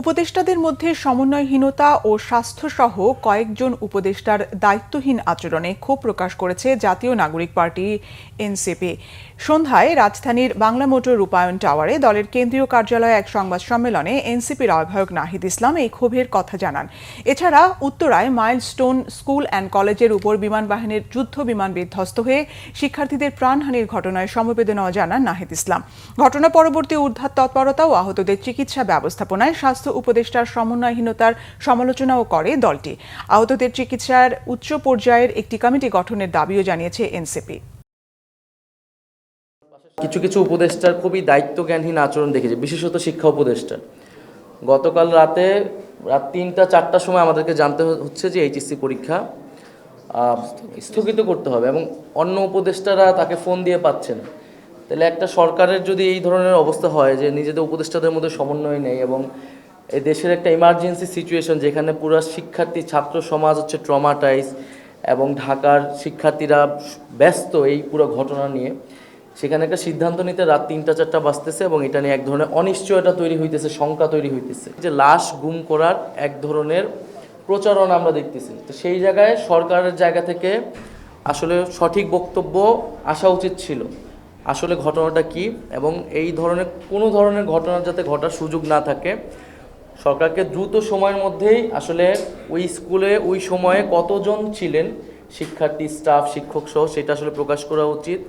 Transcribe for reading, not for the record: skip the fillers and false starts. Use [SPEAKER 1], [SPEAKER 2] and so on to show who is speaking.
[SPEAKER 1] উপদেষ্টাদের মধ্যে সমন্বয়হীনতা ও স্বাস্থ্যসহ কয়েকজন উপদেষ্টার দায়িত্বহীন আচরণে ক্ষোভ প্রকাশ করেছে জাতীয় নাগরিক পার্টি এনসিপি। সন্ধ্যায় রাজধানীর বাংলা মোটর রূপায়ণ টাওয়ারে দলের কেন্দ্রীয় কার্যালয়ে এক সংবাদ সম্মেলনে এনসিপির আহ্বায়ক নাহিদ ইসলাম এই ক্ষোভের কথা জানান। এছাড়া উত্তরায় মাইলস্টোন স্কুল অ্যান্ড কলেজের উপর বিমান বাহিনীর যুদ্ধ বিমান বিধ্বস্ত হয়ে শিক্ষার্থীদের প্রাণহানির ঘটনায় সমবেদনাও জানান নাহিদ ইসলাম। ঘটনা পরবর্তী উদ্ধার তৎপরতা ও আহতদের চিকিৎসা ব্যবস্থাপনায় স্বাস্থ্য উপদেষ্টার সমন্বয়হীনতার সমালোচনাও করে দলটি। আহতদের চিকিৎসার উচ্চ পর্যায়ের একটি কমিটি গঠনের দাবিও জানিয়েছে এনসিপি।
[SPEAKER 2] কিছু কিছু উপদেষ্টার খুবই দায়িত্বজ্ঞানহীন আচরণ দেখেছি, বিশেষত শিক্ষা উপদেষ্টা। গতকাল রাত 3টা-4টার সময় আমাদেরকে জানতে হচ্ছে যে এইচএসসি পরীক্ষা স্থগিত করতে হবে এবং অন্য উপদেষ্টারা তাকে ফোন দিয়ে পাচ্ছে না। তাহলে একটা সরকারের যদি এই ধরনের অবস্থা হয় যে নিজেদের উপদেষ্টাদের মধ্যে সমন্বয় নেই এবং এই দেশের একটা ইমার্জেন্সি সিচুয়েশন যেখানে পুরো শিক্ষার্থী ছাত্র সমাজ হচ্ছে ট্রমাটাইজ এবং ঢাকার শিক্ষার্থীরা ব্যস্ত এই পুরো ঘটনা নিয়ে, সেখানে একটা সিদ্ধান্ত নিতে রাত 3টা-4টা বাজতেছে এবং এটা নিয়ে এক ধরনের অনিশ্চয়তা তৈরি হইতেছে, শঙ্কা তৈরি হইতেছে যে লাশ গুম করার এক ধরনের প্রচারণা আমরা দেখতেছি। তো সেই জায়গায় সরকারের জায়গা থেকে আসলে সঠিক বক্তব্য আসা উচিত ছিল আসলে ঘটনাটা কি, এবং এই ধরনের কোনো ধরনের ঘটনা যাতে ঘটার সুযোগ না থাকে। সরকারকে দ্রুত সময়ের মধ্যেই আসলে ওই স্কুলে ওই সময়ে কতজন ছিলেন শিক্ষার্থী, স্টাফ, শিক্ষক সহ সেটা আসলে প্রকাশ করা উচিত।